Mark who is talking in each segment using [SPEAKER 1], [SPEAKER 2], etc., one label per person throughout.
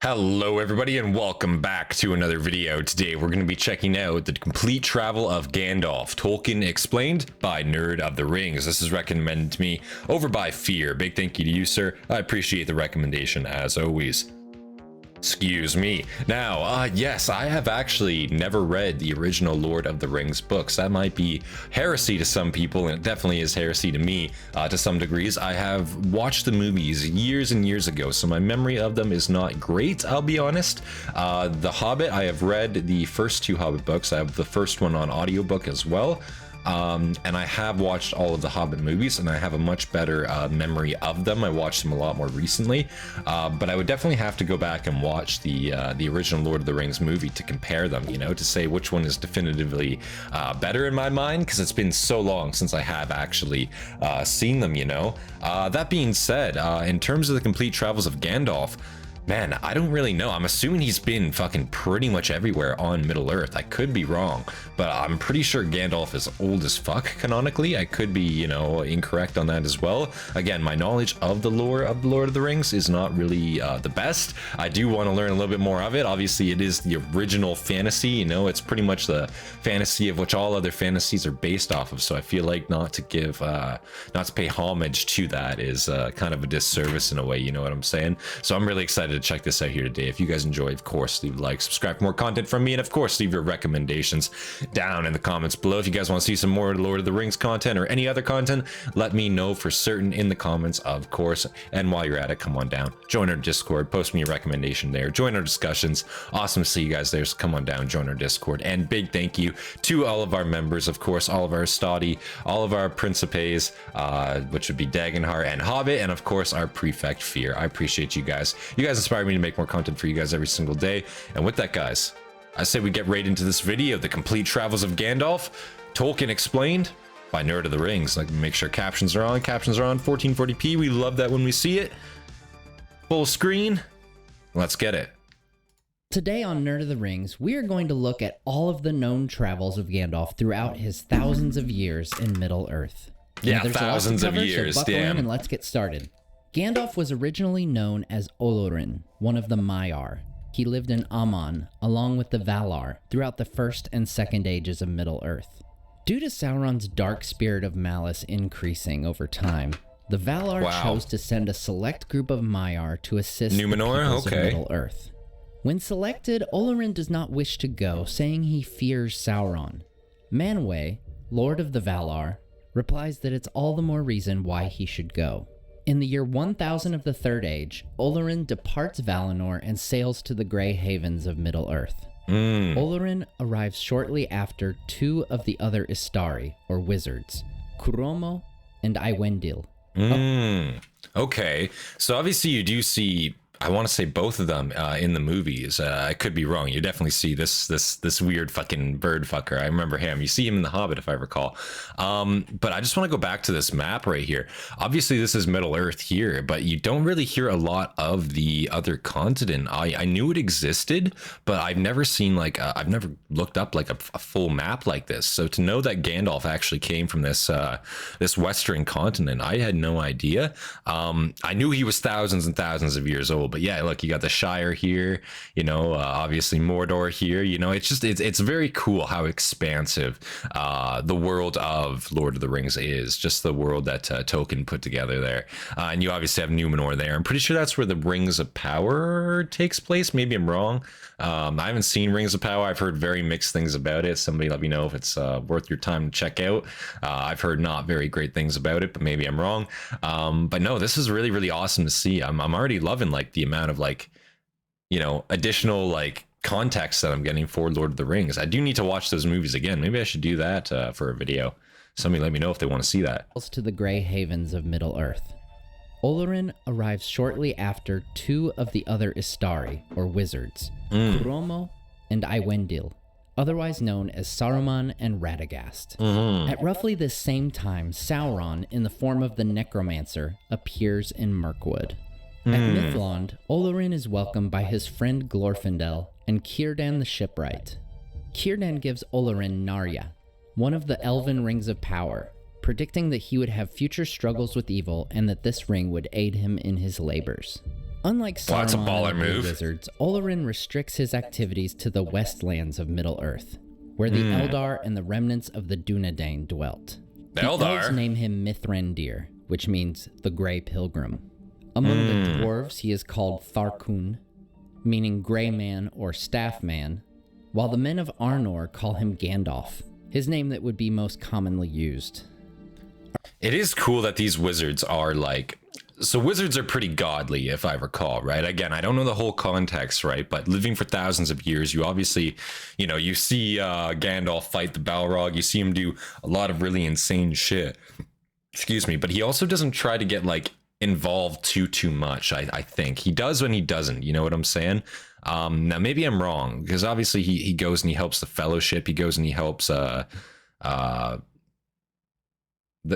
[SPEAKER 1] Hello everybody and welcome back to another video. Today we're going to be checking out the complete travel of Gandalf, Tolkien explained by Nerd of the Rings. This is recommended to me over by Fyr. Big thank you to you, sir. I appreciate the recommendation as always. Excuse me. Now, yes, I have actually never read the original Lord of the Rings books. That might be heresy to some people, and it definitely is heresy to me to some degrees. I have watched the movies years and years ago, so my memory of them is not great, I'll be honest. The Hobbit, I have read the first two Hobbit books. I have the first one on audiobook as well. And I have watched all of the Hobbit movies, and I have a much better memory of them. I watched them a lot more recently, but I would definitely have to go back and watch the original Lord of the Rings movie to compare them, you know, to say which one is definitively better in my mind, because it's been so long since I have actually seen them, you know. That being said, in terms of the complete travels of Gandalf, man, I don't really know. I'm assuming he's been fucking pretty much everywhere on Middle Earth. I could be wrong, but I'm pretty sure Gandalf is old as fuck canonically. I could be, you know, incorrect on that as well. Again, my knowledge of the lore of the Lord of the Rings is not really the best. I do want to learn a little bit more of it. Obviously, it is the original fantasy, you know, it's pretty much the fantasy of which all other fantasies are based off of. So I feel like not to pay homage to that is kind of a disservice in a way, you know what I'm saying? So I'm really excited to check this out here today. If you guys enjoy, of course, leave a like, subscribe for more content from me, and of course leave your recommendations down in the comments below. If you guys want to see some more Lord of the Rings content or any other content, let me know for certain in the comments, of course. And while you're at it, come on down, join our Discord, post me your recommendation there, join our discussions. Awesome to see you guys there, so come on down, join our Discord. And big thank you to all of our members, of course, all of our Hastati, all of our Principes, which would be Dagenhart and Hobbit, and of course our Prefect Fyr. I appreciate you guys. You guys inspire me to make more content for you guys every single day. And with that, guys, I say we get right into this video, the complete travels of Gandalf, Tolkien explained by Nerd of the Rings. Like, make sure captions are on. Captions are on 1440p. We love that when we see it. Full screen. Let's get it.
[SPEAKER 2] Today on Nerd of the Rings, we are going to look at all of the known travels of Gandalf throughout his thousands of years in Middle Earth.
[SPEAKER 1] Yeah, thousands of years,
[SPEAKER 2] so buckle in
[SPEAKER 1] damn.
[SPEAKER 2] and let's get started. Gandalf was originally known as Olorin, one of the Maiar. He lived in Aman, along with the Valar, throughout the First and Second Ages of Middle-earth. Due to Sauron's dark spirit of malice increasing over time, the Valar chose to send a select group of Maiar to assist the peoples of Middle-earth. When selected, Olorin does not wish to go, saying he fears Sauron. Manwë, Lord of the Valar, replies that it's all the more reason why he should go. In the year 1000 of the Third Age, Olorin departs Valinor and sails to the Grey Havens of Middle-earth. Olorin arrives shortly after two of the other Istari, or wizards, Curomo and Iwendil.
[SPEAKER 1] Okay, so obviously you do see, I want to say both of them in the movies. I could be wrong. You definitely see this weird fucking bird fucker. I remember him. You see him in The Hobbit, if I recall. But I just want to go back to this map right here. Obviously, this is Middle Earth here, but you don't really hear a lot of the other continent. I knew it existed, but I've never seen like I've never looked up like a full map like this. So to know that Gandalf actually came from this this Western continent, I had no idea. I knew he was thousands and thousands of years old. But yeah, look, you got the Shire here, you know, obviously Mordor here, you know, it's very cool how expansive the world of Lord of the Rings is, just the world that Tolkien put together there. And you obviously have Numenor there. I'm pretty sure that's where the Rings of Power takes place. Maybe I'm wrong. I haven't seen Rings of Power. I've heard very mixed things about it. Somebody let me know if it's worth your time to check out. I've heard not very great things about it, but maybe I'm wrong. But no, this is really, really awesome to see. I'm already loving like the amount of like, you know, additional like context that I'm getting for Lord of the Rings. I do need to watch those movies again. Maybe I should do that for a video. Somebody let me know if they want to see that.
[SPEAKER 2] To the Grey Havens of Middle-earth. Olorin arrives shortly after two of the other Istari, or wizards, Curomo and Iwendil, otherwise known as Saruman and Radagast. At roughly the same time, Sauron, in the form of the Necromancer, appears in Mirkwood. At Mithlond, Olorin is welcomed by his friend Glorfindel and Círdan the Shipwright. Círdan gives Olorin Narya, one of the elven rings of power, predicting that he would have future struggles with evil and that this ring would aid him in his labors. Unlike
[SPEAKER 1] Wow, that's a
[SPEAKER 2] Saruman
[SPEAKER 1] baller
[SPEAKER 2] and the Blue
[SPEAKER 1] move.
[SPEAKER 2] Wizards, Olorin restricts his activities to the westlands of Middle-earth, where the Eldar and the remnants of the Dunedain dwelt. The
[SPEAKER 1] Eldar?
[SPEAKER 2] elves name him Mithrandir, which means the Grey Pilgrim. Among the dwarves, he is called Tharkun, meaning Grey Man or Staff Man, while the men of Arnor call him Gandalf, his name that would be most commonly used.
[SPEAKER 1] It is cool that these wizards are like, so wizards are pretty godly, if I recall, right? Again, I don't know the whole context, right? But living for thousands of years, you obviously, you see Gandalf fight the Balrog, you see him do a lot of really insane shit. Excuse me, but he also doesn't try to get like involved too much. I think he does when he doesn't, you know what I'm saying? Now maybe I'm wrong, because obviously he goes and he helps the Fellowship, he goes and he helps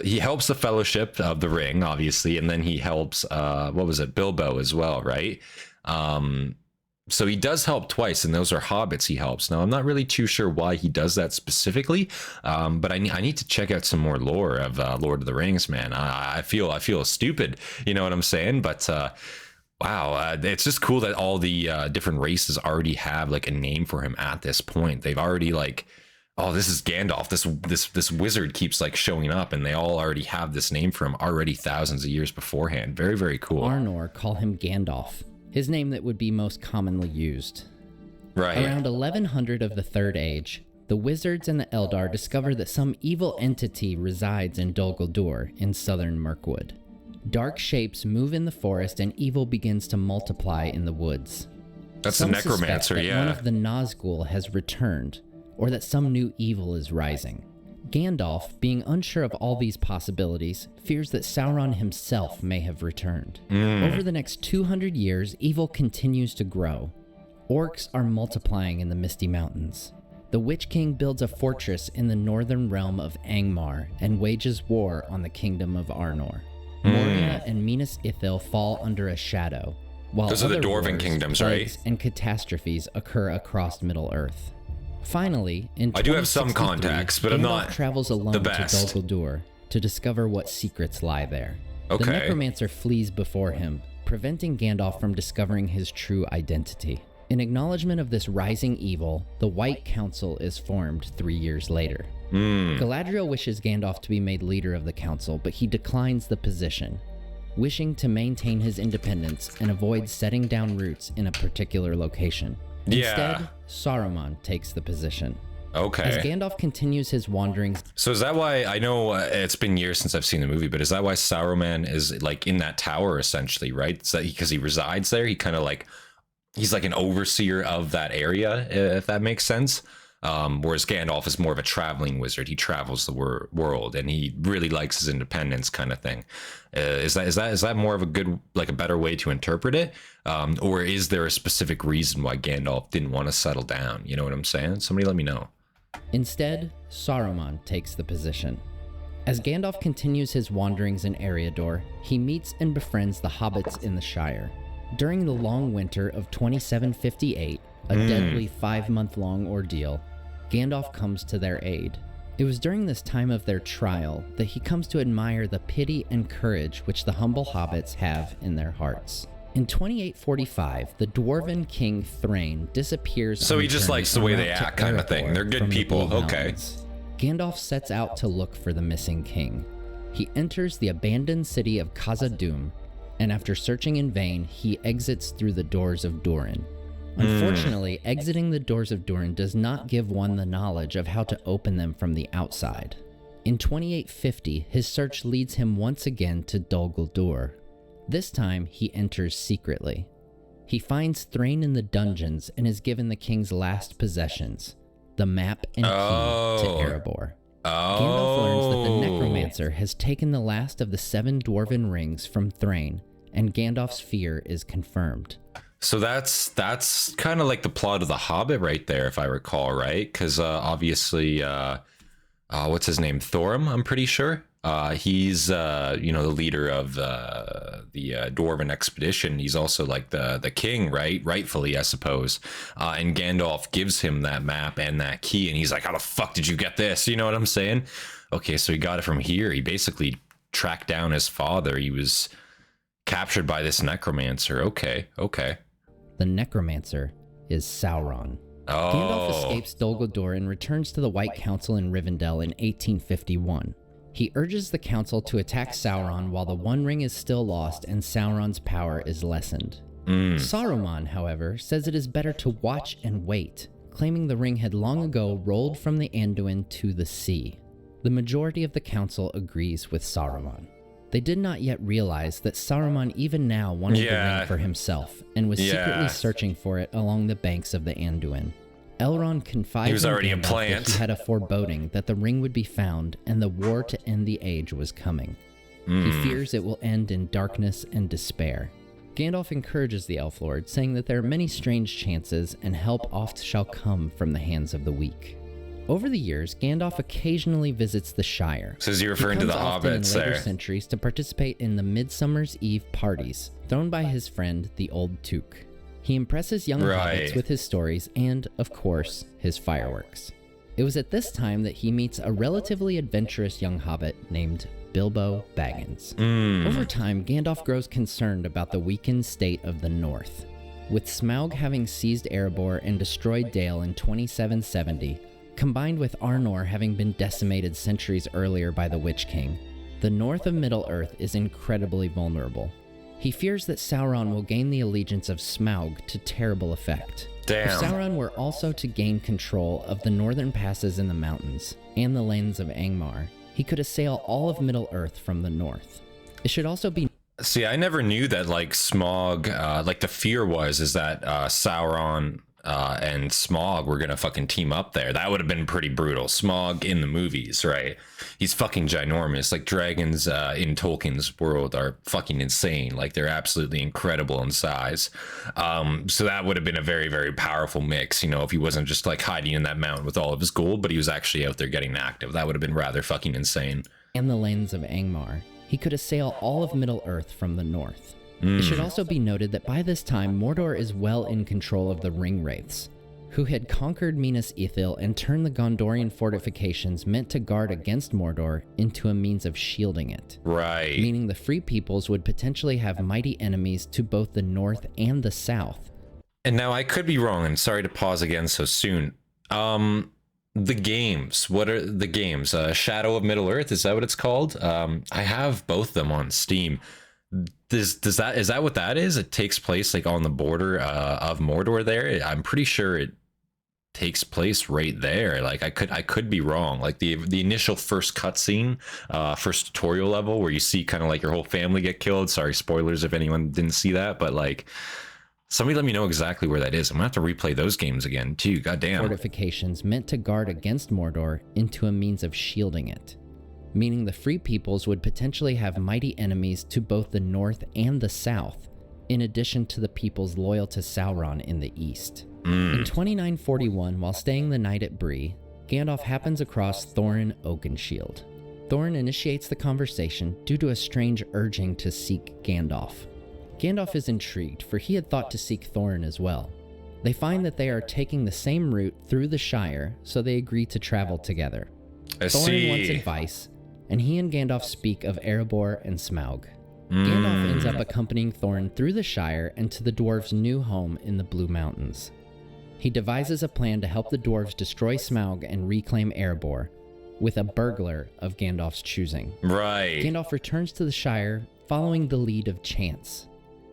[SPEAKER 1] he helps the Fellowship of the Ring, obviously, and then he helps Bilbo as well, right? So he does help twice, and those are hobbits he helps. Now, I'm not really too sure why he does that specifically, but I need to check out some more lore of Lord of the Rings, man. I feel stupid, you know what I'm saying? But wow, it's just cool that all the different races already have like a name for him at this point. They've already like, oh, this is Gandalf. This wizard keeps like showing up, and they all already have this name for him already thousands of years beforehand. Very, very cool.
[SPEAKER 2] Arnor call him Gandalf, his name that would be most commonly used.
[SPEAKER 1] Right.
[SPEAKER 2] Around 1100 of the Third Age, the wizards and the Eldar discover that some evil entity resides in Dol Guldur in southern Mirkwood. Dark shapes move in the forest, and evil begins to multiply in the woods.
[SPEAKER 1] That's
[SPEAKER 2] Some
[SPEAKER 1] a necromancer,
[SPEAKER 2] suspect that
[SPEAKER 1] yeah.
[SPEAKER 2] one of the Nazgul has returned, or that some new evil is rising. Gandalf, being unsure of all these possibilities, fears that Sauron himself may have returned. Over the next 200 years, evil continues to grow. Orcs are multiplying in the Misty Mountains. The Witch King builds a fortress in the northern realm of Angmar and wages war on the kingdom of Arnor. Morgana and Minas Ithil fall under a shadow, while
[SPEAKER 1] Those are the
[SPEAKER 2] other
[SPEAKER 1] Dwarven
[SPEAKER 2] wars,
[SPEAKER 1] kingdoms,
[SPEAKER 2] plagues,
[SPEAKER 1] right?
[SPEAKER 2] and catastrophes occur across Middle-earth. Finally, in
[SPEAKER 1] I do have some
[SPEAKER 2] 2063,
[SPEAKER 1] contacts, but I'm
[SPEAKER 2] Gandalf
[SPEAKER 1] not
[SPEAKER 2] travels alone
[SPEAKER 1] the
[SPEAKER 2] to
[SPEAKER 1] best.
[SPEAKER 2] Dol Guldur to discover what secrets lie there.
[SPEAKER 1] Okay.
[SPEAKER 2] The necromancer flees before him, preventing Gandalf from discovering his true identity. In acknowledgement of this rising evil, the White Council is formed 3 years later. Galadriel wishes Gandalf to be made leader of the council, but he declines the position, wishing to maintain his independence and avoid setting down roots in a particular location. Instead, Saruman takes the position.
[SPEAKER 1] Okay.
[SPEAKER 2] As Gandalf continues his wanderings,
[SPEAKER 1] So is that why, I know it's been years since I've seen the movie, but is that why Saruman is like in that tower essentially, right? Is that because he resides there? He kind of like, he's like an overseer of that area, if that makes sense. Whereas Gandalf is more of a traveling wizard. He travels the world, and he really likes his independence kind of thing. Is that more of a good, like a better way to interpret it? Or is there a specific reason why Gandalf didn't want to settle down? You know what I'm saying? Somebody let me know.
[SPEAKER 2] instead, Saruman takes the position. As Gandalf continues his wanderings in Eriador, he meets and befriends the hobbits in the Shire. During the long winter of 2758, a deadly 5-month-long ordeal, Gandalf comes to their aid. It was during this time of their trial that he comes to admire the pity and courage which the humble hobbits have in their hearts. In 2845, the dwarven king Thrain disappears.
[SPEAKER 1] So
[SPEAKER 2] on
[SPEAKER 1] he
[SPEAKER 2] a
[SPEAKER 1] just
[SPEAKER 2] journey
[SPEAKER 1] likes the way
[SPEAKER 2] en
[SPEAKER 1] they
[SPEAKER 2] route to
[SPEAKER 1] act kind of thing.
[SPEAKER 2] Erebor
[SPEAKER 1] They're good
[SPEAKER 2] from the
[SPEAKER 1] people.
[SPEAKER 2] Blue
[SPEAKER 1] Okay.
[SPEAKER 2] Mountains. Gandalf sets out to look for the missing king. He enters the abandoned city of Khazad-dûm, and after searching in vain, he exits through the doors of Durin. Unfortunately, exiting the doors of Durin does not give one the knowledge of how to open them from the outside. In 2850, his search leads him once again to Dol Guldur. This time, he enters secretly. He finds Thrain in the dungeons and is given the king's last possessions, the map and key to Erebor. Gandalf learns that the necromancer has taken the last of the 7 dwarven rings from Thrain, and Gandalf's fear is confirmed.
[SPEAKER 1] So that's kind of like the plot of The Hobbit right there, if I recall, right? Because obviously, what's his name? Thorim, I'm pretty sure. He's the leader of the dwarven expedition. He's also like the king, right? Rightfully, I suppose. And Gandalf gives him that map and that key, and he's like, "How the fuck did you get this?" You know what I'm saying? Okay, so he got it from here. He basically tracked down his father. He was Captured by this necromancer. Okay.
[SPEAKER 2] The necromancer is Sauron.
[SPEAKER 1] Oh.
[SPEAKER 2] Gandalf escapes Dol Guldur and returns to the White Council in Rivendell in 1851. He urges the council to attack Sauron while the One Ring is still lost and Sauron's power is lessened. Saruman, however, says it is better to watch and wait, claiming the ring had long ago rolled from the Anduin to the sea. The majority of the council agrees with Saruman. They did not yet realize that Saruman even now wanted the ring for himself and was secretly searching for it along the banks of the Anduin. Elrond confides in Gandalf that he had a foreboding that the ring would be found and the war to end the age was coming. He fears it will end in darkness and despair. Gandalf encourages the Elf Lord, saying that there are many strange chances and help oft shall come from the hands of the weak. Over the years, Gandalf occasionally visits the Shire.
[SPEAKER 1] So is he referring to the hobbits
[SPEAKER 2] in later
[SPEAKER 1] there?
[SPEAKER 2] Centuries to participate in the Midsummer's Eve parties thrown by his friend, the Old Took. He impresses young hobbits with his stories and, of course, his fireworks. It was at this time that he meets a relatively adventurous young hobbit named Bilbo Baggins. Over time, Gandalf grows concerned about the weakened state of the North. With Smaug having seized Erebor and destroyed Dale in 2770, combined with Arnor having been decimated centuries earlier by the Witch King, the north of Middle-earth is incredibly vulnerable. He fears that Sauron will gain the allegiance of Smaug to terrible effect. If Sauron were also to gain control of the northern passes in the mountains and the lands of Angmar, he could assail all of Middle-earth from the north. It should also be...
[SPEAKER 1] See, I never knew that, like, Smaug, like, the fear is that Sauron and Smaug were gonna fucking team up there. That would have been pretty brutal. Smaug in the movies, right? He's fucking ginormous. Like, dragons in Tolkien's world are fucking insane. Like, they're absolutely incredible in size. So that would have been a very, very powerful mix, you know, if he wasn't just like hiding in that mountain with all of his gold, but he was actually out there getting active. That would have been rather fucking insane.
[SPEAKER 2] And the lands of Angmar. He could assail all of Middle-earth from the north. It should also be noted that by this time, Mordor is well in control of the Ringwraiths, who had conquered Minas Ithil and turned the Gondorian fortifications meant to guard against Mordor into a means of shielding it.
[SPEAKER 1] Right.
[SPEAKER 2] Meaning the Free Peoples would potentially have mighty enemies to both the north and the south.
[SPEAKER 1] And now I could be wrong, and sorry to pause again so soon. The games, what are the games? Shadow of Middle-earth, is that what it's called? I have both of them on Steam. Is that what that is? It takes place like on the border of Mordor there. I'm pretty sure it takes place right there. Like I could be wrong. Like the initial first cutscene, first tutorial level where you see kind of like your whole family get killed. Sorry, spoilers if anyone didn't see that, but like somebody let me know exactly where that is. I'm gonna have to replay those games again too. Goddamn.
[SPEAKER 2] Fortifications meant to guard against Mordor into a means of shielding it. Meaning the Free Peoples would potentially have mighty enemies to both the north and the south, in addition to the peoples loyal to Sauron in the east. In 2941, while staying the night at Bree, Gandalf happens across Thorin Oakenshield. Thorin initiates the conversation due to a strange urging to seek Gandalf. Gandalf is intrigued, for he had thought to seek Thorin as well. They find that they are taking the same route through the Shire, so they agree to travel together. Thorin wants advice, and he and Gandalf speak of Erebor and Smaug. Gandalf ends up accompanying Thorin through the Shire and to the dwarves' new home in the Blue Mountains. He devises a plan to help the dwarves destroy Smaug and reclaim Erebor, with a burglar of Gandalf's choosing.
[SPEAKER 1] Right.
[SPEAKER 2] Gandalf returns to the Shire, following the lead of chance.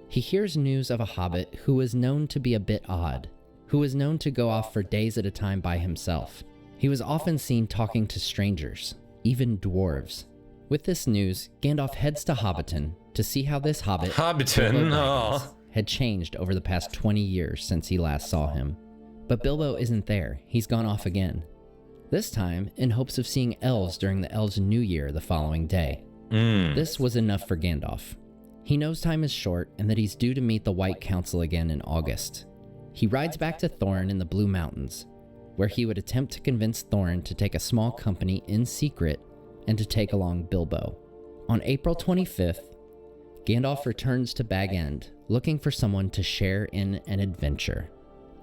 [SPEAKER 2] He hears news of a hobbit who was known to be a bit odd, who was known to go off for days at a time by himself. He was often seen talking to strangers, even dwarves. With this news, Gandalf heads to Hobbiton to see how this hobbit, Bilbo had changed over the past 20 years since he last saw him. But Bilbo isn't there. He's gone off again. This time, in hopes of seeing elves during the Elves' New Year the following day. This was enough for Gandalf. He knows time is short and that he's due to meet the White Council again in August. He rides back to Thorin in the Blue Mountains, where he would attempt to convince Thorin to take a small company in secret and to take along Bilbo. On April 25th, Gandalf returns to Bag End, looking for someone to share in an adventure.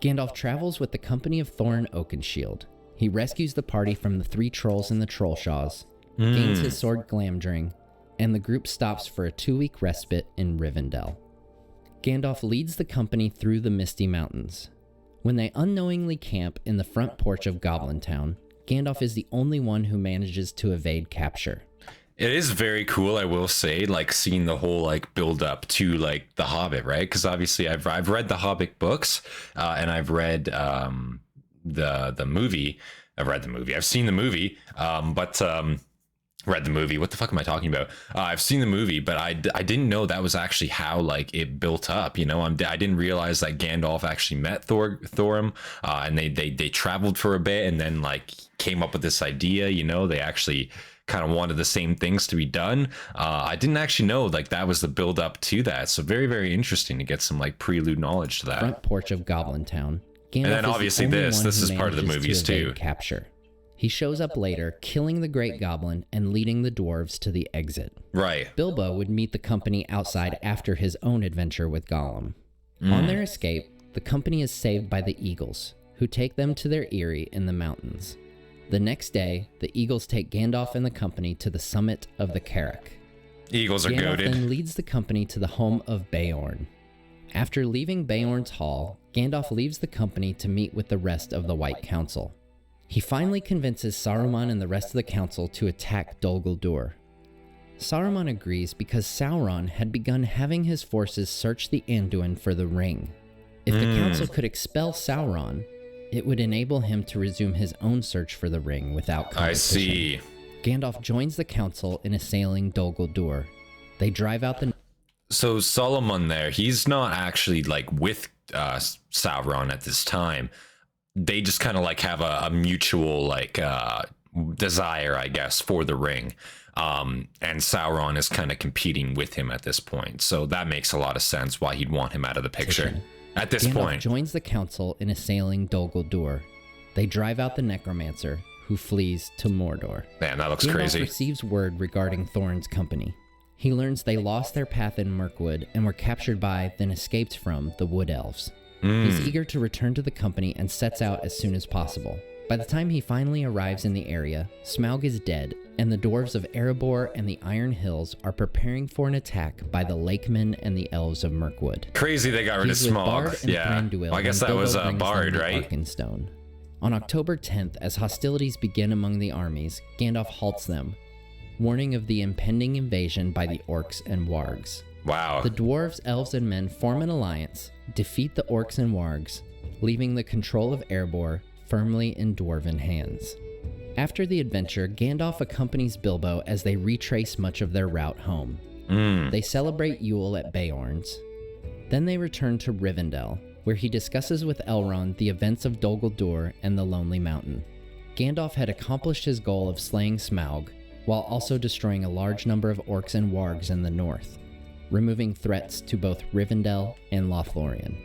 [SPEAKER 2] Gandalf travels with the company of Thorin Oakenshield. He rescues the party from the 3 trolls and the Trollshaws, gains his sword Glamdring, and the group stops for a 2-week respite in Rivendell. Gandalf leads the company through the Misty Mountains. When they unknowingly camp in the front porch of Goblin Town, Gandalf is the only one who manages to evade capture.
[SPEAKER 1] It is very cool, I will say, like seeing the whole like build up to like the Hobbit, right? Because obviously I've read the Hobbit books, and I've read the movie. I've read the movie. I've seen the movie, but read the movie. What the fuck am I talking about? I've seen the movie, but I didn't know that was actually how like it built up. You know, I didn't realize that Gandalf actually met Thorim, and they traveled for a bit, and then like came up with this idea. You know, they actually kind of wanted the same things to be done. I didn't actually know like that was the build up to that. So very, very interesting to get some like prelude knowledge to that.
[SPEAKER 2] Front porch of Goblin Town. Gandalf
[SPEAKER 1] and then obviously this is part of the movies too.
[SPEAKER 2] Capture. He shows up later, killing the Great Goblin and leading the dwarves to the exit.
[SPEAKER 1] Right.
[SPEAKER 2] Bilbo would meet the company outside after his own adventure with Gollum. On their escape, the company is saved by the Eagles, who take them to their eyrie in the mountains. The next day, the Eagles take Gandalf and the company to the summit of the Carrack.
[SPEAKER 1] Eagles are
[SPEAKER 2] Gandalf
[SPEAKER 1] goated.
[SPEAKER 2] then leads the company to the home of Beorn. After leaving Beorn's hall, Gandalf leaves the company to meet with the rest of the White Council. He finally convinces Saruman and the rest of the council to attack Dol Guldur. Saruman agrees because Sauron had begun having his forces search the Anduin for the ring. If the council could expel Sauron, it would enable him to resume his own search for the ring without competition.
[SPEAKER 1] I see.
[SPEAKER 2] Gandalf joins the council in assailing Dol Guldur. They drive out the...
[SPEAKER 1] So Saruman there, he's not actually like with Sauron at this time. They just kind of like have a mutual like desire, I guess, for the ring. And Sauron is kind of competing with him at this point. So that makes a lot of sense why he'd want him out of the picture at this
[SPEAKER 2] Gandalf
[SPEAKER 1] point.
[SPEAKER 2] Joins the council in assailing Dol Guldur. They drive out the necromancer, who flees to Mordor.
[SPEAKER 1] Man, that looks
[SPEAKER 2] Gandalf
[SPEAKER 1] crazy.
[SPEAKER 2] Receives word regarding Thorin's company. He learns they lost their path in Mirkwood and were captured by, then escaped from, the Wood Elves. He's eager to return to the company and sets out as soon as possible. By the time he finally arrives in the area, Smaug is dead, and the dwarves of Erebor and the Iron Hills are preparing for an attack by the Lakemen and the Elves of Mirkwood.
[SPEAKER 1] Crazy they got rid of Smaug. Yeah, well, I guess that was Bard, right?
[SPEAKER 2] Arkenstone. On October 10th, as hostilities begin among the armies, Gandalf halts them, warning of the impending invasion by the Orcs and Wargs.
[SPEAKER 1] Wow.
[SPEAKER 2] The dwarves, elves, and men form an alliance, defeat the Orcs and Wargs, leaving the control of Erebor firmly in dwarven hands. After the adventure, Gandalf accompanies Bilbo as they retrace much of their route home. They celebrate Yule at Beorn's. Then they return to Rivendell, where he discusses with Elrond the events of Dol Guldur and the Lonely Mountain. Gandalf had accomplished his goal of slaying Smaug, while also destroying a large number of Orcs and Wargs in the north, removing threats to both Rivendell and Lothlorien.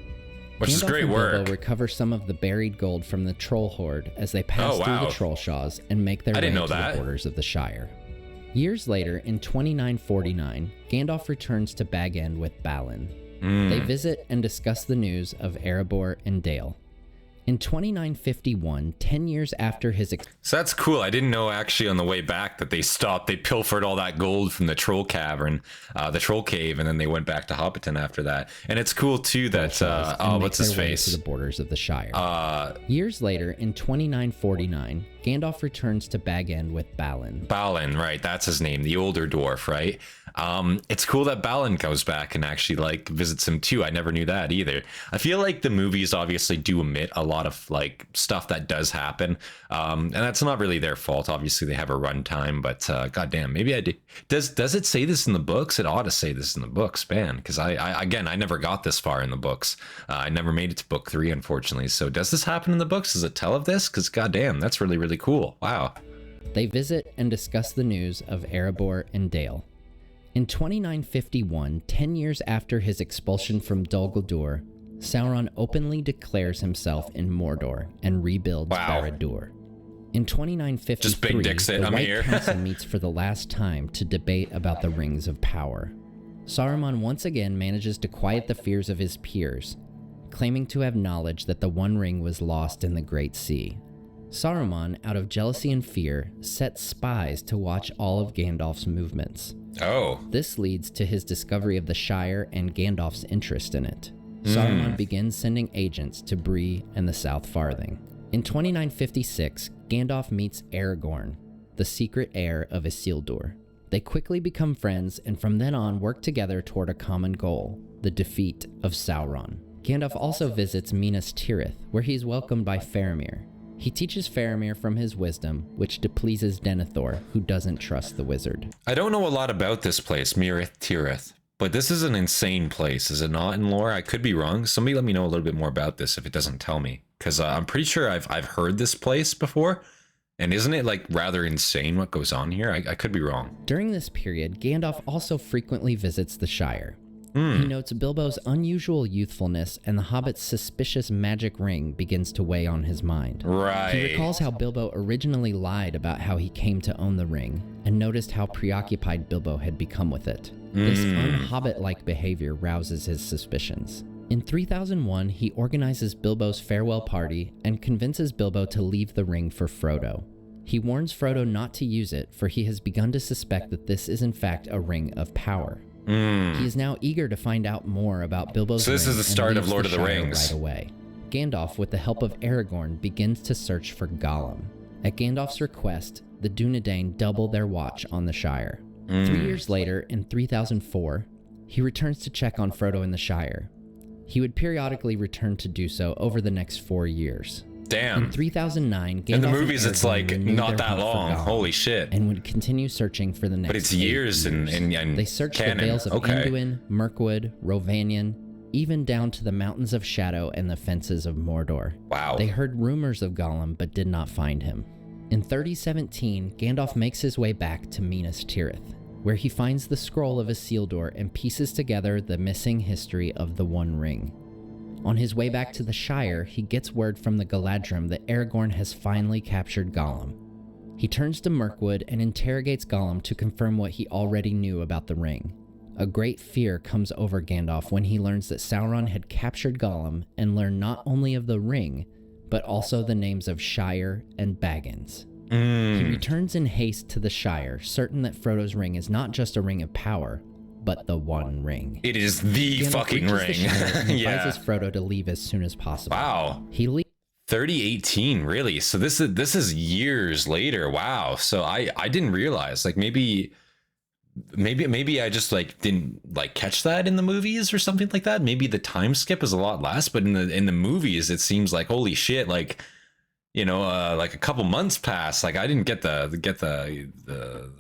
[SPEAKER 1] Which is great
[SPEAKER 2] and
[SPEAKER 1] work.
[SPEAKER 2] Bilbo recover some of the buried gold from the Troll Horde as they pass through the Trollshaws and make their way to the borders of the Shire. Years later, in 2949, Gandalf returns to Bag End with Balin. They visit and discuss the news of Erebor and Dale. In 2951, 10 years after his...
[SPEAKER 1] So that's cool. I didn't know actually on the way back that they pilfered all that gold from the Troll Cavern, the Troll Cave, and then they went back to Hobbiton after that. And it's cool too that, what's his face?
[SPEAKER 2] To the borders of the Shire. Years later, in 2949, Gandalf returns to Bag End with Balin.
[SPEAKER 1] Balin, right, that's his name, the older dwarf, right? It's cool that Balin goes back and actually like visits him too. I never knew that either. I feel like the movies obviously do omit a lot of like stuff that does happen, and that's not really their fault. Obviously they have a runtime, but goddamn, maybe I do. Does it say this in the books? It ought to say this in the books, man, because I never got this far in the books. I never made it to book 3, unfortunately. So does this happen in the books? Does it tell of this? Because goddamn, that's really, really cool. Wow.
[SPEAKER 2] They visit and discuss the news of Erebor and Dale. In 2951, 10 years after his expulsion from Dol Guldur, Sauron openly declares himself in Mordor and rebuilds Barad-dûr. In 2953, the White Council meets for the last time to debate about the Rings of Power. Saruman once again manages to quiet the fears of his peers, claiming to have knowledge that the One Ring was lost in the Great Sea. Saruman, out of jealousy and fear, sets spies to watch all of Gandalf's movements.
[SPEAKER 1] Oh.
[SPEAKER 2] This leads to his discovery of the Shire and Gandalf's interest in it. Saruman begins sending agents to Bree and the South Farthing. In 2956, Gandalf meets Aragorn, the secret heir of Isildur. They quickly become friends and from then on work together toward a common goal, the defeat of Sauron. Gandalf also visits Minas Tirith, where he is welcomed by Faramir. He teaches Faramir from his wisdom, which displeases Denethor, who doesn't trust the wizard.
[SPEAKER 1] I don't know a lot about this place, Minas Tirith, but this is an insane place, is it not, in lore? I could be wrong. Somebody let me know a little bit more about this if it doesn't tell me, because I'm pretty sure I've heard this place before. And isn't it like rather insane what goes on here? I could be wrong.
[SPEAKER 2] During this period, Gandalf also frequently visits the Shire. He notes Bilbo's unusual youthfulness and the Hobbit's suspicious magic ring begins to weigh on his mind.
[SPEAKER 1] Right.
[SPEAKER 2] He recalls how Bilbo originally lied about how he came to own the ring and noticed how preoccupied Bilbo had become with it. This un-Hobbit-like behavior rouses his suspicions. In 3001, he organizes Bilbo's farewell party and convinces Bilbo to leave the ring for Frodo. He warns Frodo not to use it, for he has begun to suspect that this is in fact a ring of power. He is now eager to find out more about Bilbo's ring.
[SPEAKER 1] So this is the start of Lord of the Rings.
[SPEAKER 2] Right away. Gandalf, with the help of Aragorn, begins to search for Gollum. At Gandalf's request, the Dunedain double their watch on the Shire. 3 years later, in 3004, he returns to check on Frodo in the Shire. He would periodically return to do so over the next 4 years.
[SPEAKER 1] Damn.
[SPEAKER 2] In 3009, Gandalf
[SPEAKER 1] in the movies,
[SPEAKER 2] and
[SPEAKER 1] it's
[SPEAKER 2] Aragorn
[SPEAKER 1] like
[SPEAKER 2] renewed
[SPEAKER 1] not
[SPEAKER 2] their
[SPEAKER 1] that
[SPEAKER 2] hunt for
[SPEAKER 1] long.
[SPEAKER 2] Gollum
[SPEAKER 1] Holy shit.
[SPEAKER 2] and would continue searching for the next
[SPEAKER 1] But it's
[SPEAKER 2] 8
[SPEAKER 1] years and
[SPEAKER 2] They searched
[SPEAKER 1] canon.
[SPEAKER 2] the Vales of
[SPEAKER 1] Okay.
[SPEAKER 2] Anduin, Mirkwood, Rovanion, even down to the Mountains of Shadow and the fences of Mordor.
[SPEAKER 1] Wow.
[SPEAKER 2] They heard rumors of Gollum but did not find him. In 3017, Gandalf makes his way back to Minas Tirith, where he finds the scroll of Isildur and pieces together the missing history of the One Ring. On his way back to the Shire, he gets word from the Galadrim that Aragorn has finally captured Gollum. He turns to Mirkwood and interrogates Gollum to confirm what he already knew about the ring. A great fear comes over Gandalf when he learns that Sauron had captured Gollum and learned not only of the ring, but also the names of Shire and Baggins. He returns in haste to the Shire, certain that Frodo's ring is not just a ring of power, but the One Ring.
[SPEAKER 1] It is the
[SPEAKER 2] Gandalf
[SPEAKER 1] fucking
[SPEAKER 2] reaches
[SPEAKER 1] ring.
[SPEAKER 2] the Shire and
[SPEAKER 1] Yeah.
[SPEAKER 2] advises Frodo to leave as soon as possible.
[SPEAKER 1] Wow.
[SPEAKER 2] He leaves
[SPEAKER 1] 3018, really? So this is years later. Wow. So I didn't realize, like, maybe I just like didn't like catch that in the movies or something like that. Maybe the time skip is a lot less, but in the movies it seems like holy shit, like, you know, like a couple months passed. Like I didn't get the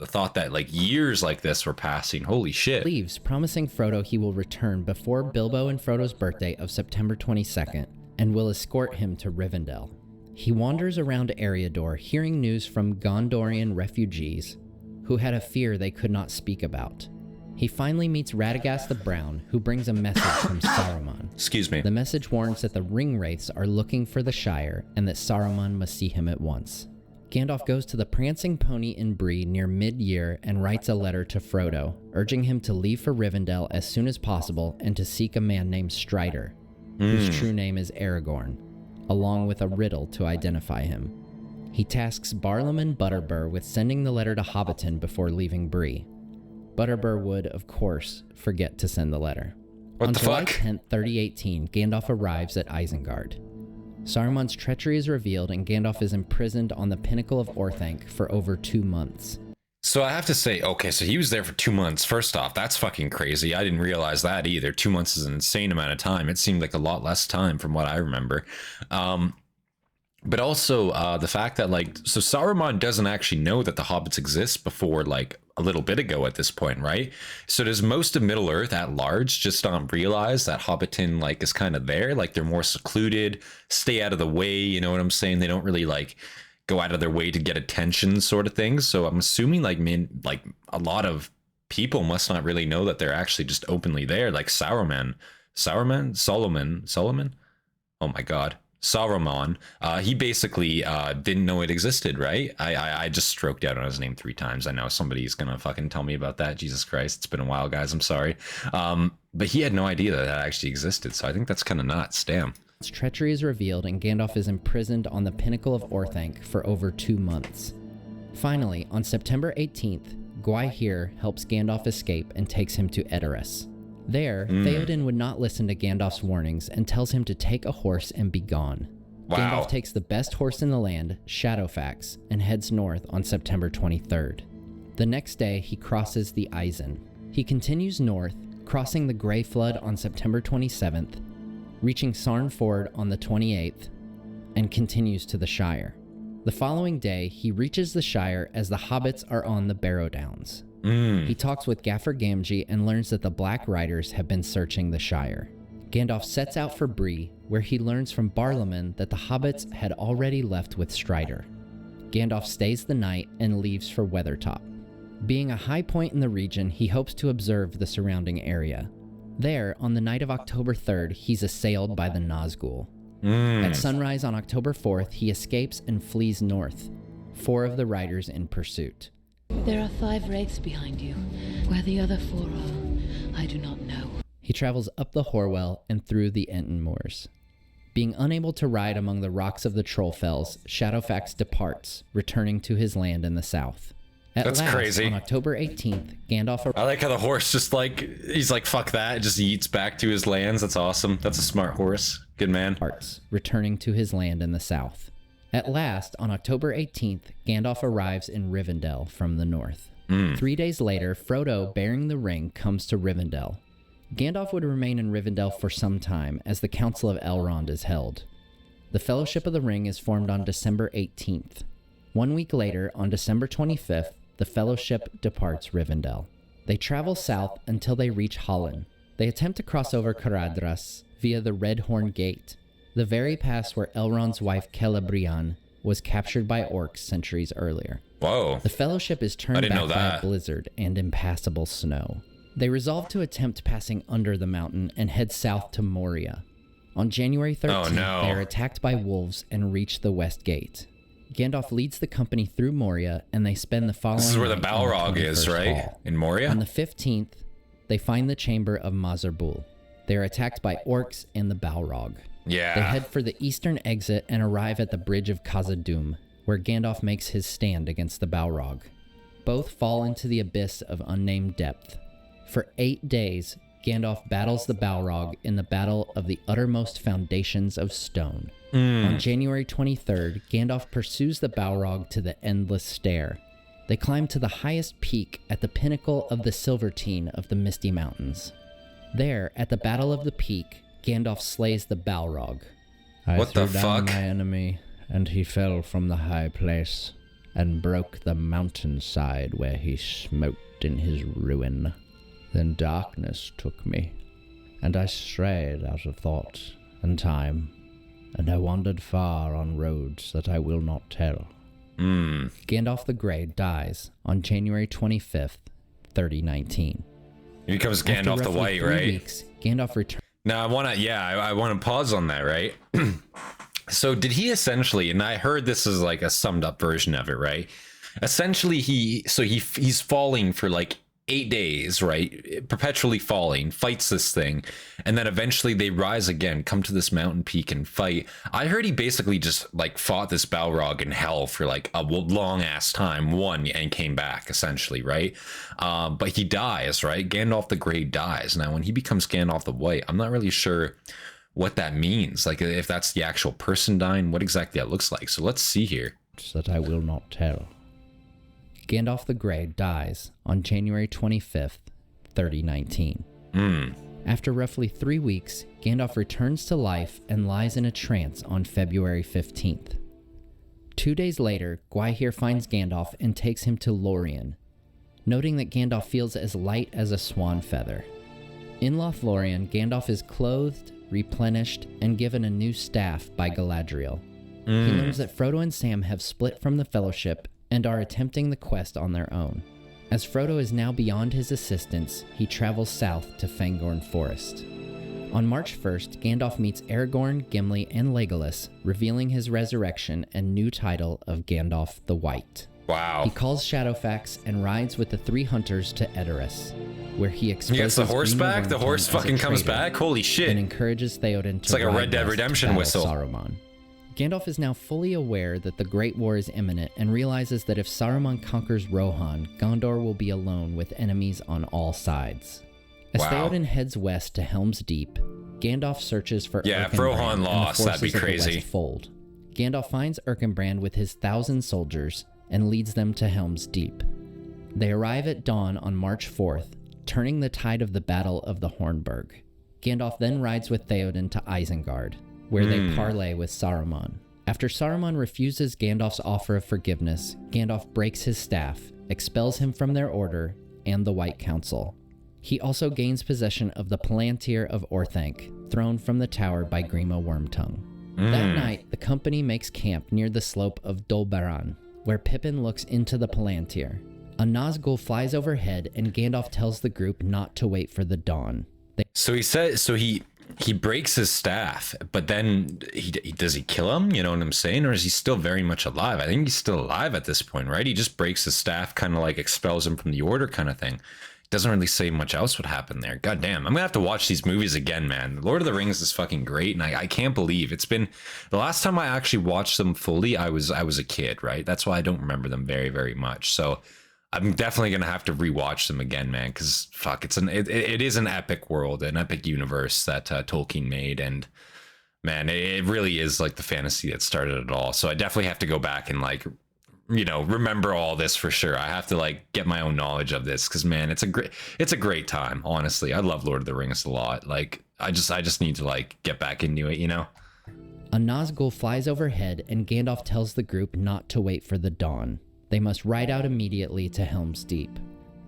[SPEAKER 1] thought that like years like this were passing. Holy shit.
[SPEAKER 2] leaves, promising Frodo he will return before Bilbo and Frodo's birthday of September 22nd and will escort him to Rivendell. He wanders around Eriador, hearing news from Gondorian refugees who had a fear they could not speak about. He finally meets Radagast the Brown, who brings a message from Saruman.
[SPEAKER 1] Excuse me.
[SPEAKER 2] The message warns that the ring wraiths are looking for the Shire and that Saruman must see him at once. Gandalf goes to the Prancing Pony in Bree near mid-year and writes a letter to Frodo, urging him to leave for Rivendell as soon as possible and to seek a man named Strider, whose true name is Aragorn, along with a riddle to identify him. He tasks Barlam and Butterbur with sending the letter to Hobbiton before leaving Bree. Butterbur would, of course, forget to send the letter.
[SPEAKER 1] What the
[SPEAKER 2] July
[SPEAKER 1] fuck?
[SPEAKER 2] 10th, 3018, Gandalf arrives at Isengard. Saruman's treachery is revealed and Gandalf is imprisoned on the pinnacle of Orthanc for over 2 months.
[SPEAKER 1] So I have to say, okay, so he was there for 2 months. First off, that's fucking crazy. I didn't realize that either. 2 months is an insane amount of time. It seemed like a lot less time from what I remember. But also the fact that like, so Saruman doesn't actually know that the hobbits exist before like a little bit ago at this point, right? So does most of Middle Earth at large just not realize that Hobbiton like is kind of there? Like they're more secluded, stay out of the way, you know what I'm saying? They don't really like go out of their way to get attention sort of things. So I'm assuming like a lot of people must not really know that they're actually just openly there. Like Solomon. Oh my God. Saruman, he basically didn't know it existed, right? I just stroked out on his name 3 times. I know somebody's gonna fucking tell me about that. Jesus Christ, it's been a while, guys. I'm sorry. But he had no idea that that actually existed. So I think that's kind of nuts. Damn.
[SPEAKER 2] treachery is revealed and Gandalf is imprisoned on the pinnacle of Orthanc for over 2 months. Finally, on September 18th, Gwaihir helps Gandalf escape and takes him to Edoras. There, Theoden would not listen to Gandalf's warnings and tells him to take a horse and be gone.
[SPEAKER 1] Wow.
[SPEAKER 2] Gandalf takes the best horse in the land, Shadowfax, and heads north on September 23rd. The next day, he crosses the Isen. He continues north, crossing the Grey Flood on September 27th, reaching Sarn Ford on the 28th, and continues to the Shire. The following day, he reaches the Shire as the hobbits are on the Barrow Downs. He talks with Gaffer Gamgee and learns that the Black Riders have been searching the Shire. Gandalf sets out for Bree, where he learns from Barlaman that the hobbits had already left with Strider. Gandalf stays the night and leaves for Weathertop. Being a high point in the region, he hopes to observe the surrounding area. There, on the night of October 3rd, he's assailed by the Nazgul. At sunrise on October 4th, he escapes and flees north, 4 of the riders in pursuit.
[SPEAKER 3] There are 5 wraiths behind you. Where the other 4 are, I do not know.
[SPEAKER 2] He travels up the Horwell and through the Enten Moors. Being unable to ride among the rocks of the Trollfells, Shadowfax departs, returning to his land in the south.
[SPEAKER 1] That's crazy.
[SPEAKER 2] On October 18th, Gandalf...
[SPEAKER 1] I like how the horse just he's like, fuck that, just eats back to his lands. That's awesome. That's a smart horse. Good man.
[SPEAKER 2] Returning to his land in the south. At last, on October 18th, Gandalf arrives in Rivendell from the north. 3 days later, Frodo, bearing the ring, comes to Rivendell. Gandalf would remain in Rivendell for some time as the Council of Elrond is held. The Fellowship of the Ring is formed on December 18th. 1 week later, on December 25th, the Fellowship departs Rivendell. They travel south until they reach Hollin. They attempt to cross over Caradhras via the Redhorn Gate, the very pass where Elrond's wife Celebrian was captured by orcs centuries earlier.
[SPEAKER 1] Whoa.
[SPEAKER 2] The Fellowship is turned back by a blizzard and impassable snow. They resolve to attempt passing under the mountain and head south to Moria. On January 13th, they are attacked by wolves and reach the West Gate. Gandalf leads the company through Moria, and they spend the following night.
[SPEAKER 1] This is where the Balrog is, right?
[SPEAKER 2] Hall.
[SPEAKER 1] In Moria?
[SPEAKER 2] On the 15th, they find the chamber of Mazarbul. They are attacked by orcs and the Balrog.
[SPEAKER 1] Yeah.
[SPEAKER 2] They head for the eastern exit and arrive at the bridge of Khazad-dûm, where Gandalf makes his stand against the Balrog. Both fall into the abyss of unnamed depth. For 8 days, Gandalf battles the Balrog in the Battle of the Uttermost Foundations of Stone. On January 23rd, Gandalf pursues the Balrog to the Endless Stair. They climb to the highest peak at the pinnacle of the Silvertine of the Misty Mountains. There, at the Battle of the Peak, Gandalf slays the Balrog.
[SPEAKER 1] What the fuck?
[SPEAKER 2] I threw down my enemy, and he fell from the high place, and broke the mountainside where he smote in his ruin. Then darkness took me, and I strayed out of thought and time, and I wandered far on roads that I will not tell. Gandalf the Grey dies on January 25th, 3019.
[SPEAKER 1] He becomes Gandalf the White, right?
[SPEAKER 2] Weeks, Gandalf returns.
[SPEAKER 1] Now, I want to pause on that, right? So did he essentially, and I heard this is like a summed up version of it, right? Essentially, he's falling for like 8 days, right? Perpetually falling, fights this thing, and then eventually they rise again, come to this mountain peak and fight. I heard he basically just like fought this Balrog in hell for like a long ass time, won and came back essentially, right? But he dies, right? Gandalf the Grey dies. Now, when he becomes Gandalf the White, I'm not really sure what that means. Like if that's the actual person dying, what exactly that looks like. So let's see here.
[SPEAKER 2] That I will not tell. Gandalf the Grey dies on January 25th, 3019. After roughly 3 weeks, Gandalf returns to life and lies in a trance on February 15th. 2 days later, Gwaihir finds Gandalf and takes him to Lorien, noting that Gandalf feels as light as a swan feather. In Lothlorien, Gandalf is clothed, replenished, and given a new staff by Galadriel. He learns that Frodo and Sam have split from the Fellowship and are attempting the quest on their own. As Frodo is now beyond his assistance, he travels south to Fangorn Forest. On March 1st, Gandalf meets Aragorn, Gimli, and Legolas, revealing his resurrection and new title of Gandalf the White.
[SPEAKER 1] Wow.
[SPEAKER 2] He calls Shadowfax and rides with the 3 hunters to Edoras, where he exposes
[SPEAKER 1] He gets the horse
[SPEAKER 2] Grima
[SPEAKER 1] back? The
[SPEAKER 2] Wormtongue
[SPEAKER 1] horse
[SPEAKER 2] as a
[SPEAKER 1] fucking comes
[SPEAKER 2] traitor
[SPEAKER 1] back? Holy shit.
[SPEAKER 2] and encourages Theoden to
[SPEAKER 1] It's like a
[SPEAKER 2] ride
[SPEAKER 1] Red Dead
[SPEAKER 2] west to
[SPEAKER 1] Redemption
[SPEAKER 2] battle
[SPEAKER 1] whistle.
[SPEAKER 2] Saruman. Gandalf is now fully aware that the Great War is imminent and realizes that if Saruman conquers Rohan, Gondor will be alone with enemies on all sides. As
[SPEAKER 1] Wow.
[SPEAKER 2] Theoden heads west to Helm's Deep, Gandalf searches for
[SPEAKER 1] Yeah, if
[SPEAKER 2] Erkenbrand
[SPEAKER 1] Rohan
[SPEAKER 2] and the
[SPEAKER 1] lost, that'd be
[SPEAKER 2] forces of the
[SPEAKER 1] crazy.
[SPEAKER 2] West Fold. Gandalf finds Erkenbrand with his 1,000 soldiers and leads them to Helm's Deep. They arrive at dawn on March 4th, turning the tide of the Battle of the Hornburg. Gandalf then rides with Theoden to Isengard, where they parley with Saruman. After Saruman refuses Gandalf's offer of forgiveness, Gandalf breaks his staff, expels him from their order and the White Council. He also gains possession of the Palantir of Orthanc, thrown from the tower by Grima Wormtongue. That night, the company makes camp near the slope of Dol Baran, where Pippin looks into the Palantir. A Nazgul flies overhead, and Gandalf tells the group not to wait for the dawn.
[SPEAKER 1] So he said, so he breaks his staff, but then does he kill him? You know what I'm saying? Or is he still very much alive? I think he's still alive at this point, right? He just breaks his staff, kind of like expels him from the order kind of thing. Doesn't really say much else would happen there. God damn, I'm gonna have to watch these movies again, man. Lord of the Rings is fucking great, and I can't believe it's been the last time I actually watched them fully. I was a kid, right? That's why I don't remember them very, very much. So I'm definitely gonna have to rewatch them again, man, because fuck, it is an epic world, an epic universe that Tolkien made, and man, it really is like the fantasy that started it all. So I definitely have to go back and like, you know, remember all this for sure. I have to like get my own knowledge of this because man, it's a great time. Honestly, I love Lord of the Rings a lot. Like I just need to like get back into it, you know.
[SPEAKER 2] A Nazgul flies overhead, and Gandalf tells the group not to wait for the dawn. They must ride out immediately to Helm's Deep.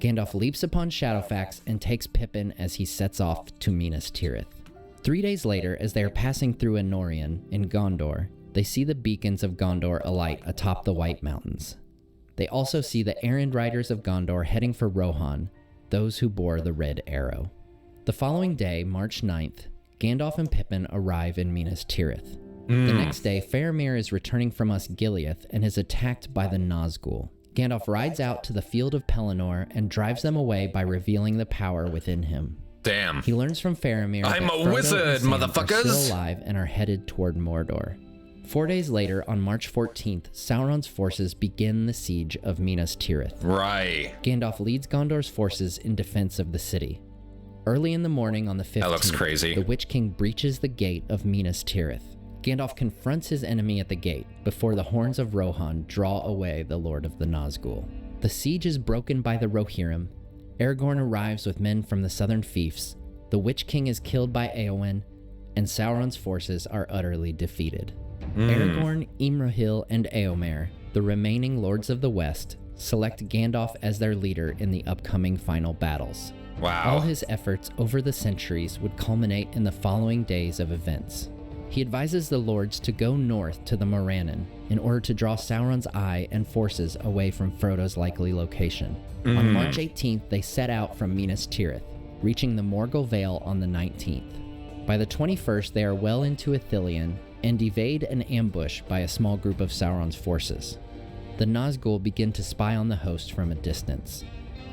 [SPEAKER 2] Gandalf leaps upon Shadowfax and takes Pippin as he sets off to Minas Tirith. 3 days later, as they are passing through Anorion in Gondor, they see the beacons of Gondor alight atop the White Mountains. They also see the errand riders of Gondor heading for Rohan, those who bore the red arrow. The following day, March 9th, Gandalf and Pippin arrive in Minas Tirith. The next day, Faramir is returning from Osgiliath and is attacked by the Nazgul. Gandalf rides out to the field of Pelennor and drives them away by revealing the power within him.
[SPEAKER 1] Damn.
[SPEAKER 2] He learns from Faramir
[SPEAKER 1] I'm
[SPEAKER 2] that
[SPEAKER 1] a
[SPEAKER 2] Frodo
[SPEAKER 1] wizard,
[SPEAKER 2] and Sam are
[SPEAKER 1] motherfuckers!
[SPEAKER 2] still alive and are headed toward Mordor. 4 days later, on March 14th, Sauron's forces begin the siege of Minas Tirith.
[SPEAKER 1] Right.
[SPEAKER 2] Gandalf leads Gondor's forces in defense of the city. Early in the morning on the 15th,
[SPEAKER 1] That looks crazy.
[SPEAKER 2] the Witch King breaches the gate of Minas Tirith. Gandalf confronts his enemy at the gate before the horns of Rohan draw away the Lord of the Nazgul. The siege is broken by the Rohirrim. Aragorn arrives with men from the southern fiefs. The Witch King is killed by Éowyn, and Sauron's forces are utterly defeated. Aragorn, Imrahil, and Éomer, the remaining Lords of the West, select Gandalf as their leader in the upcoming final battles.
[SPEAKER 1] Wow.
[SPEAKER 2] All his efforts over the centuries would culminate in the following days of events. He advises the Lords to go north to the Morannon in order to draw Sauron's eye and forces away from Frodo's likely location. On March 18th, they set out from Minas Tirith, reaching the Morgul Vale on the 19th. By the 21st, they are well into Ithilien and evade an ambush by a small group of Sauron's forces. The Nazgul begin to spy on the host from a distance.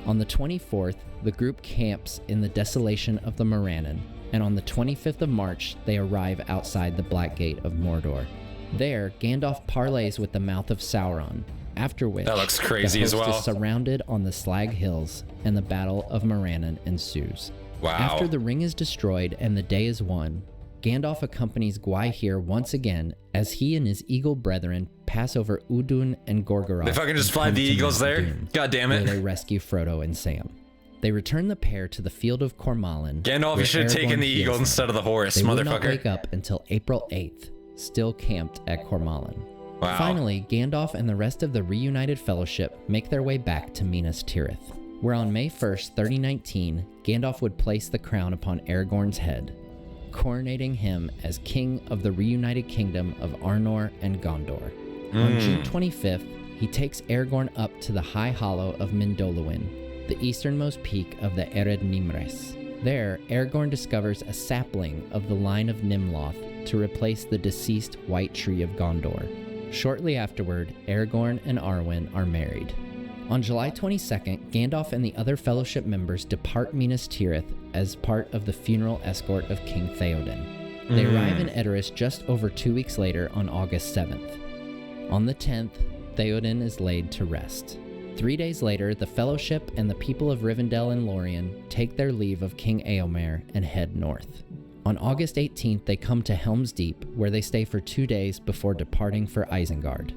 [SPEAKER 2] On the 24th, the group camps in the desolation of the Morannon, and on the 25th of March, they arrive outside the Black Gate of Mordor. There, Gandalf parleys with the mouth of Sauron, after which
[SPEAKER 1] That looks crazy
[SPEAKER 2] the
[SPEAKER 1] as
[SPEAKER 2] host
[SPEAKER 1] well.
[SPEAKER 2] is surrounded on the Slag Hills, and the Battle of Morannon ensues.
[SPEAKER 1] Wow.
[SPEAKER 2] After the ring is destroyed and the day is won, Gandalf accompanies Gwaihir once again as he and his eagle brethren pass over Udun and Gorgoroth.
[SPEAKER 1] They fucking just
[SPEAKER 2] and
[SPEAKER 1] fly
[SPEAKER 2] come
[SPEAKER 1] the
[SPEAKER 2] to
[SPEAKER 1] eagles
[SPEAKER 2] Mount
[SPEAKER 1] there?
[SPEAKER 2] Doom,
[SPEAKER 1] God damn
[SPEAKER 2] where
[SPEAKER 1] it.
[SPEAKER 2] they rescue Frodo and Sam. They return the pair to the field of Cormallen.
[SPEAKER 1] Gandalf,
[SPEAKER 2] where
[SPEAKER 1] you should have taken
[SPEAKER 2] Aragorn
[SPEAKER 1] the
[SPEAKER 2] heals
[SPEAKER 1] eagle
[SPEAKER 2] them.
[SPEAKER 1] instead of the horse,
[SPEAKER 2] They would not
[SPEAKER 1] motherfucker.
[SPEAKER 2] wake up until April 8th, still camped at Cormallen.
[SPEAKER 1] Wow.
[SPEAKER 2] Finally, Gandalf and the rest of the reunited fellowship make their way back to Minas Tirith, where on May 1st, 3019, Gandalf would place the crown upon Aragorn's head, coronating him as king of the reunited kingdom of Arnor and Gondor. On June 25th, he takes Aragorn up to the high hollow of Mindolluin, the easternmost peak of the Ered Nimres. There, Aragorn discovers a sapling of the line of Nimloth to replace the deceased White Tree of Gondor. Shortly afterward, Aragorn and Arwen are married. On July 22nd, Gandalf and the other Fellowship members depart Minas Tirith as part of the funeral escort of King Theoden. They arrive in Edoras just over 2 weeks later on August 7th. On the 10th, Theoden is laid to rest. 3 days later, the Fellowship and the people of Rivendell and Lorien take their leave of King Eomer and head north. On August 18th, they come to Helm's Deep, where they stay for 2 days before departing for Isengard.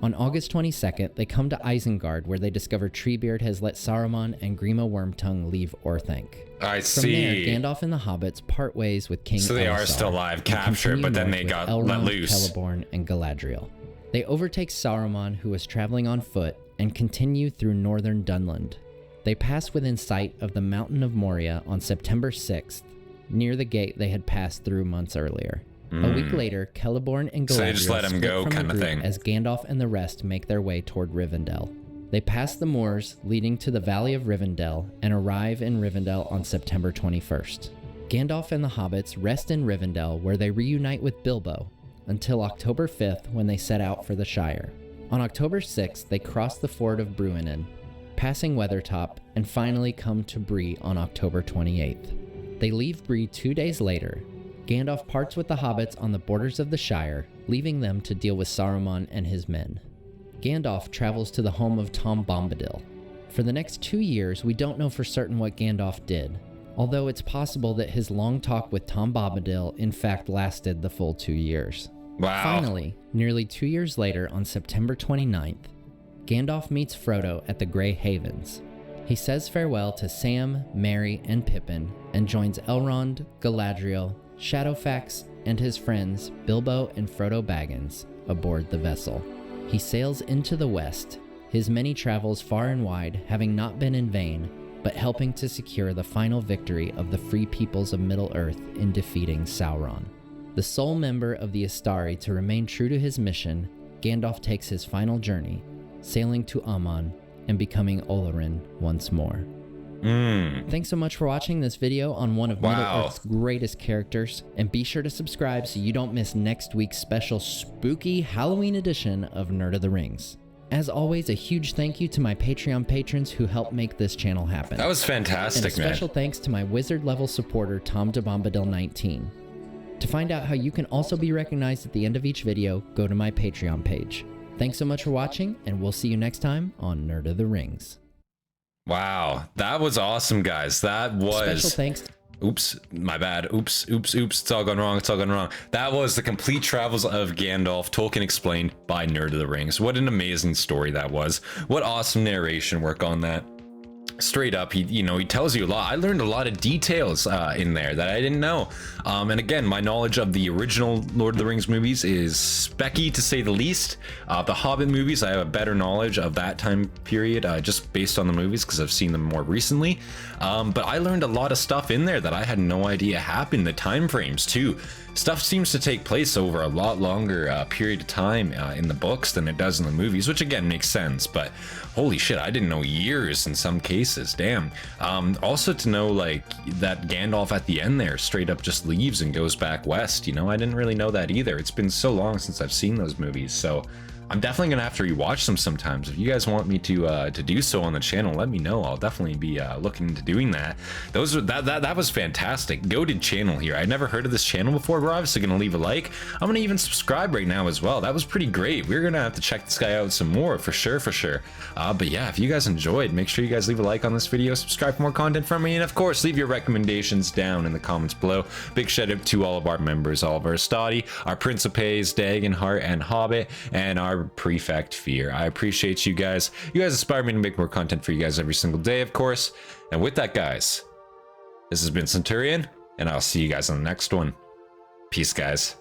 [SPEAKER 2] On August 22nd, they come to Isengard, where they discover Treebeard has let Saruman and Grima Wormtongue leave Orthanc.
[SPEAKER 1] I
[SPEAKER 2] From
[SPEAKER 1] see.
[SPEAKER 2] there, Gandalf and the hobbits part ways with King
[SPEAKER 1] So they are
[SPEAKER 2] Elisar
[SPEAKER 1] still alive,
[SPEAKER 2] and
[SPEAKER 1] captured,
[SPEAKER 2] continue
[SPEAKER 1] but then
[SPEAKER 2] north
[SPEAKER 1] they
[SPEAKER 2] with
[SPEAKER 1] got
[SPEAKER 2] Elrond,
[SPEAKER 1] let loose.
[SPEAKER 2] Celeborn, and Galadriel. They overtake Saruman, who was traveling on foot, and continue through northern Dunland. They pass within sight of the Mountain of Moria on September 6th, near the gate they had passed through months earlier. A week later, Celeborn and Galadriel
[SPEAKER 1] So they just let him
[SPEAKER 2] split
[SPEAKER 1] go
[SPEAKER 2] from the
[SPEAKER 1] kind of
[SPEAKER 2] group
[SPEAKER 1] thing.
[SPEAKER 2] as Gandalf and the rest make their way toward Rivendell. They pass the moors leading to the Valley of Rivendell and arrive in Rivendell on September 21st. Gandalf and the hobbits rest in Rivendell, where they reunite with Bilbo, until October 5th when they set out for the Shire. On October 6th, they cross the ford of Bruinen, passing Weathertop, and finally come to Bree on October 28th. They leave Bree 2 days later. Gandalf parts with the hobbits on the borders of the Shire, leaving them to deal with Saruman and his men. Gandalf travels to the home of Tom Bombadil. For the next 2 years, we don't know for certain what Gandalf did, although it's possible that his long talk with Tom Bombadil in fact lasted the full 2 years.
[SPEAKER 1] Wow.
[SPEAKER 2] Finally, nearly 2 years later, on September 29th, Gandalf meets Frodo at the Grey Havens. He says farewell to Sam, Merry, and Pippin, and joins Elrond, Galadriel, Shadowfax, and his friends Bilbo and Frodo Baggins aboard the vessel. He sails into the west, his many travels far and wide having not been in vain, but helping to secure the final victory of the free peoples of Middle-earth in defeating Sauron. The sole member of the Astari to remain true to his mission, Gandalf takes his final journey, sailing to Aman and becoming Olorin once more. Thanks so much for watching this video on one of Middle-earth's greatest characters, and be sure to subscribe so you don't miss next week's special spooky Halloween edition of Nerd of the Rings. As always, a huge thank you to my Patreon patrons who helped make this channel happen.
[SPEAKER 1] That was fantastic,
[SPEAKER 2] and a special thanks to my wizard level supporter Tom DeBombadil19. To find out how you can also be recognized at the end of each video, go to my Patreon page. Thanks so much for watching, and we'll see you next time on Nerd of the Rings.
[SPEAKER 1] Wow, that was awesome, guys. That was...
[SPEAKER 2] Special thanks.
[SPEAKER 1] Oops, my bad. Oops. It's all gone wrong. That was the complete travels of Gandalf, Tolkien explained by Nerd of the Rings. What an amazing story that was. What awesome narration work on that. Straight up, he tells you a lot. I learned a lot of details in there that I didn't know. And again, my knowledge of the original Lord of the Rings movies is specky, to say the least. The Hobbit movies, I have a better knowledge of that time period, just based on the movies, because I've seen them more recently. But I learned a lot of stuff in there that I had no idea happened. The time frames too. Stuff seems to take place over a lot longer period of time in the books than it does in the movies, which again makes sense, but holy shit, I didn't know years in some cases, damn. Also to know like that Gandalf at the end there straight up just leaves and goes back west, I didn't really know that either. It's been so long since I've seen those movies, so I'm definitely gonna have to rewatch them sometimes. If you guys want me to do so on the channel, let me know. I'll definitely be looking into doing that. That was fantastic. Goated channel here. I'd never heard of this channel before. We're obviously gonna leave a like. I'm gonna even subscribe right now as well. That was pretty great. We're gonna have to check this guy out some more for sure. But yeah, if you guys enjoyed, make sure you guys leave a like on this video, subscribe for more content from me, and of course leave your recommendations down in the comments below. Big shout out to all of our members, all of our Hastati, our Principes, Dagenhart, and Hobbit, and our Prefect Fyr. I appreciate you guys. You guys inspire me to make more content for you guys every single day, of course. And with that, guys, this has been Centurion, and I'll see you guys on the next one. Peace, guys.